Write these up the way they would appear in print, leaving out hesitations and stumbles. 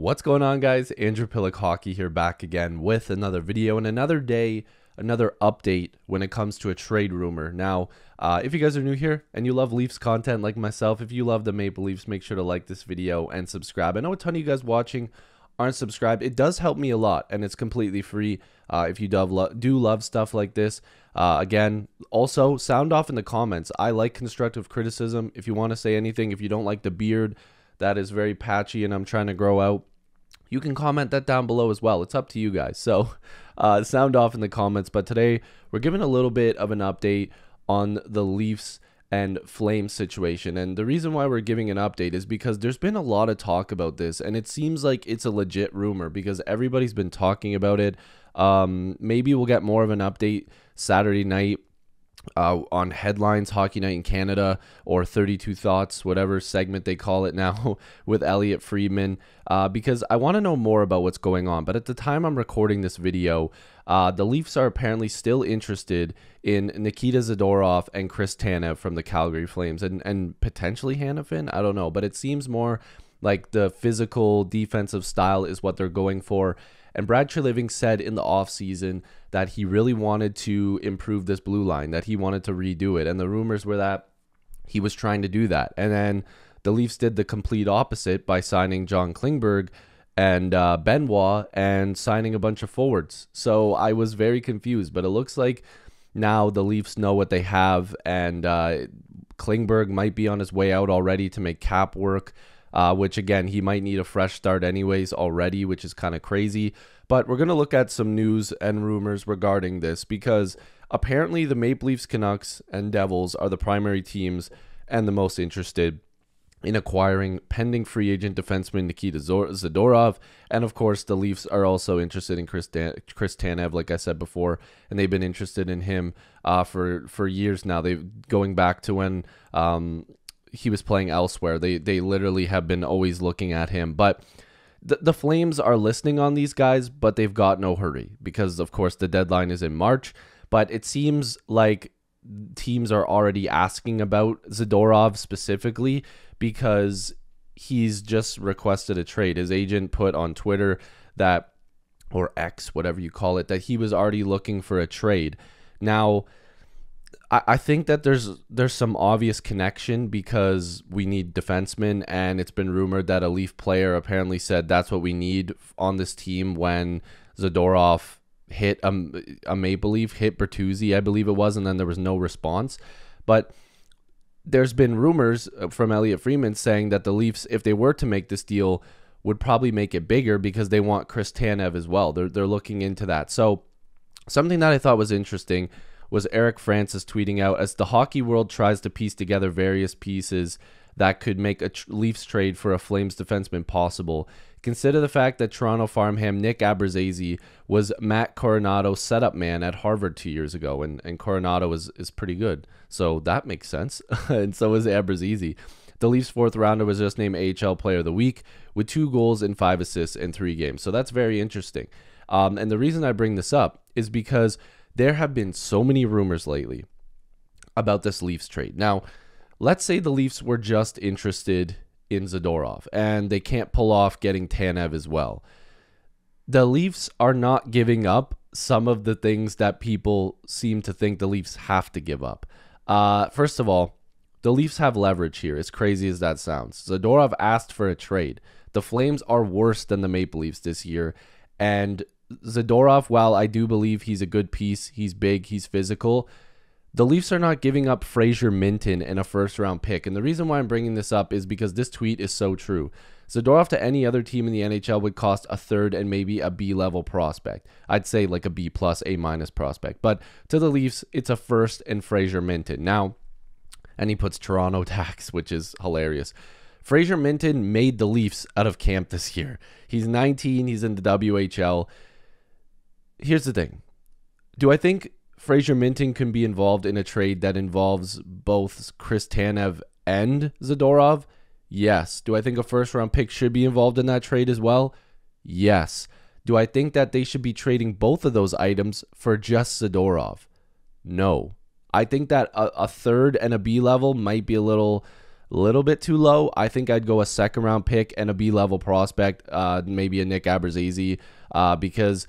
What's going on, guys? Andrew Piluk Hockey here, back again with another video and another day, another update when it comes to a trade rumor. Now, if you guys are new here and you love Leafs content like myself, if you love the Maple Leafs, make sure to like this video and subscribe. I know a ton of you guys watching aren't subscribed. It does help me a lot, and it's completely free if you do love stuff like this. Again, also, sound off in the comments. I like constructive criticism. If you want to say anything, if you don't like the beard, that is very patchy and I'm trying to grow out, you can comment that down below as well. It's up to you guys. So sound off in the comments. But today we're giving a little bit of an update on the Leafs and Flames situation. And the reason why we're giving an update is because there's been a lot of talk about this, and it seems like it's a legit rumor because everybody's been talking about it. Maybe we'll get more of an update Saturday night on Headlines Hockey Night in Canada, or 32 Thoughts, whatever segment they call it now, with Elliot Friedman, because I want to know more about what's going on. But at the time I'm recording this video, the Leafs are apparently still interested in Nikita Zadorov and Chris Tanev from the Calgary Flames, and potentially Hanifin. I don't know, but it seems more like the physical defensive style is what they're going for. And Brad Treliving said in the offseason that he really wanted to improve this blue line, that he wanted to redo it. And the rumors were that he was trying to do that. And then the Leafs did the complete opposite by signing John Klingberg and Benoit and signing a bunch of forwards. So I was very confused, but it looks like now the Leafs know what they have, and Klingberg might be on his way out already to make cap work. Which, again, he might need a fresh start anyways already, which is kind of crazy. But we're going to look at some news and rumors regarding this, because apparently the Maple Leafs, Canucks, and Devils are the primary teams and the most interested in acquiring pending free agent defenseman Nikita Zadorov. And, of course, the Leafs are also interested in Chris Tanev, like I said before, and they've been interested in him for years now. Going back to when he was playing elsewhere. They literally have been always looking at him. But the Flames are listening on these guys, but they've got no hurry because, of course, the deadline is in March. But it seems like teams are already asking about Zadorov specifically because he's just requested a trade. His agent put on Twitter that, or X, whatever you call it, that he was already looking for a trade. Now, I think that there's some obvious connection because we need defensemen, and it's been rumored that a Leaf player apparently said that's what we need on this team when Zadorov hit a Maple Leaf, hit Bertuzzi, I believe it was, and then there was no response. But there's been rumors from Elliot Friedman saying that the Leafs, if they were to make this deal, would probably make it bigger because they want Chris Tanev as well. They're looking into that. So something that I thought was interesting was Eric Francis tweeting out, as the hockey world tries to piece together various pieces that could make a Leafs trade for a Flames defenseman possible, consider the fact that Toronto farmhand Nick Abruzzese was Matt Coronado's setup man at Harvard 2 years ago, and Coronado is pretty good. So that makes sense. And so is Abruzzese. The Leafs' fourth rounder was just named AHL Player of the Week with 2 goals and 5 assists in 3 games. So that's very interesting. And the reason I bring this up is because there have been so many rumors lately about this Leafs trade. Now, let's say the Leafs were just interested in Zadorov and they can't pull off getting Tanev as well. The Leafs are not giving up some of the things that people seem to think the Leafs have to give up. First of all, the Leafs have leverage here, as crazy as that sounds. Zadorov asked for a trade. The Flames are worse than the Maple Leafs this year, and Zadorov, while I do believe he's a good piece, he's big, he's physical, the Leafs are not giving up Fraser Minton and a first-round pick. And the reason why I'm bringing this up is because this tweet is so true. Zadorov to any other team in the NHL would cost a third and maybe a B-level prospect. I'd say like a B+, A- prospect. But to the Leafs, it's a first and Fraser Minton. Now, and he puts Toronto tax, which is hilarious. Fraser Minton made the Leafs out of camp this year. He's 19, he's in the WHL. Here's the thing. Do I think Fraser Minton can be involved in a trade that involves both Chris Tanev and Zadorov? Yes. Do I think a first-round pick should be involved in that trade as well? Yes. Do I think that they should be trading both of those items for just Zadorov? No. I think that a third and a B level might be a little a little bit too low. I think I'd go a second round pick and a B level prospect, maybe a Nick Abruzzese, because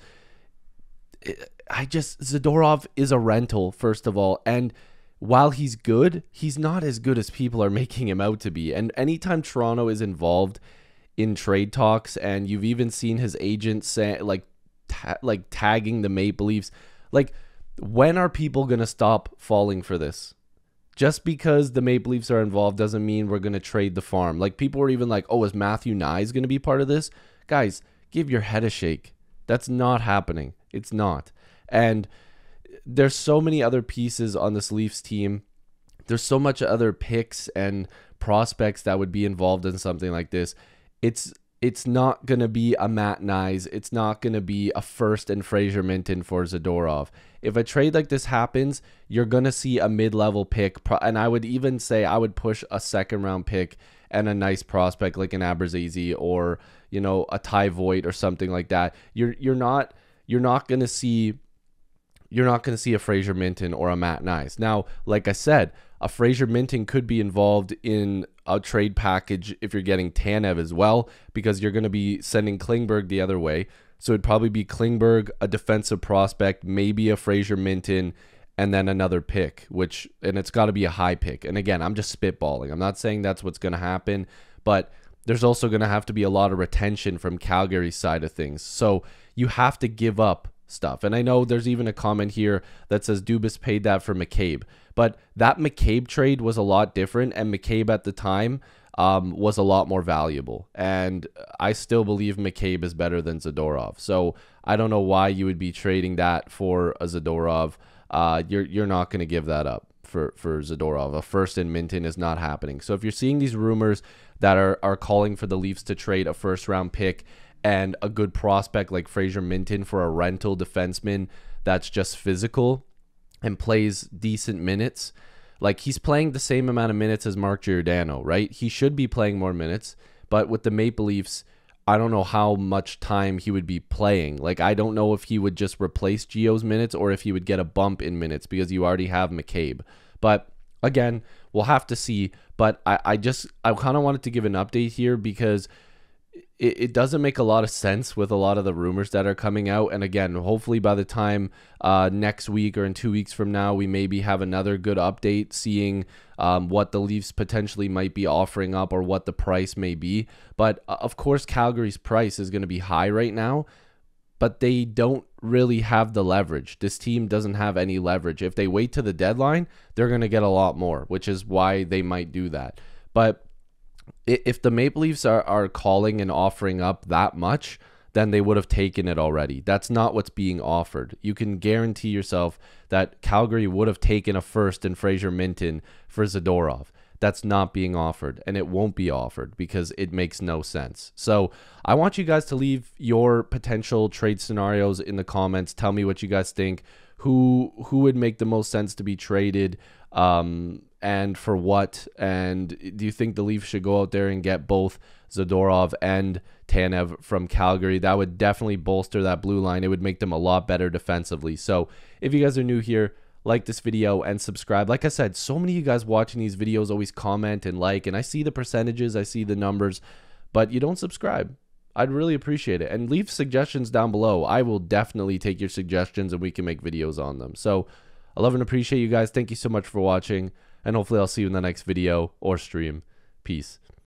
Zadorov is a rental, first of all, and while he's good, he's not as good as people are making him out to be. And anytime Toronto is involved in trade talks, and you've even seen his agent say, tagging the Maple Leafs, like, when are people going to stop falling for this? Just because the Maple Leafs are involved doesn't mean we're going to trade the farm. Like, people were even like, oh, is Matthew Nyes going to be part of this? Guys, give your head a shake. That's not happening. It's not. And there's so many other pieces on this Leafs team. There's so much other picks and prospects that would be involved in something like this. It's not going to be a Matt Nyes. It's not going to be a first and Fraser Minton for Zadorov. If a trade like this happens, you're going to see a mid-level pick. And I would even say I would push a second-round pick and a nice prospect like an Abruzzese or, you know, a Ty Voigt or something like that. You're not going to see a Fraser Minton or a Matt Nyes. Now, like I said, a Fraser Minton could be involved in a trade package if you're getting Tanev as well, because you're going to be sending Klingberg the other way. So it'd probably be Klingberg, a defensive prospect, maybe a Fraser Minton, and then another pick, and it's got to be a high pick. And again, I'm just spitballing. I'm not saying that's what's going to happen, but there's also going to have to be a lot of retention from Calgary's side of things. So you have to give up stuff. And I know there's even a comment here that says Dubas paid that for McCabe, but that McCabe trade was a lot different, and McCabe at the time was a lot more valuable, and I still believe McCabe is better than Zadorov. So I don't know why you would be trading that for a Zadorov. You're not going to give that up for Zadorov. A first in Minton is not happening. So if you're seeing these rumors that are calling for the Leafs to trade a first round pick and a good prospect like Fraser Minton for a rental defenseman that's just physical and plays decent minutes, like, he's playing the same amount of minutes as Mark Giordano, right? He should be playing more minutes, but with the Maple Leafs, I don't know how much time he would be playing. Like, I don't know if he would just replace Gio's minutes or if he would get a bump in minutes because you already have McCabe. But again, we'll have to see. But I kind of wanted to give an update here because it doesn't make a lot of sense with a lot of the rumors that are coming out. And again, hopefully by the time next week or in 2 weeks from now, we maybe have another good update seeing what the Leafs potentially might be offering up or what the price may be. But of course, Calgary's price is going to be high right now, but they don't really have the leverage. This team doesn't have any leverage. If they wait to the deadline, they're going to get a lot more, which is why they might do that. But if the Maple Leafs are calling and offering up that much, then they would have taken it already. That's not what's being offered. You can guarantee yourself that Calgary would have taken a first in Fraser Minton for Zadorov. That's not being offered, and it won't be offered because it makes no sense. So I want you guys to leave your potential trade scenarios in the comments. Tell me what you guys think. Who would make the most sense to be traded? And for what? And do you think the Leafs should go out there and get both Zadorov and Tanev from Calgary? That would definitely bolster that blue line. It would make them a lot better defensively. So if you guys are new here, like this video and subscribe. Like I said, so many of you guys watching these videos always comment and like, and I see the percentages, I see the numbers, but you don't subscribe. I'd really appreciate it. And leave suggestions down below. I will definitely take your suggestions and we can make videos on them. So I love and appreciate you guys. Thank you so much for watching. And hopefully I'll see you in the next video or stream. Peace.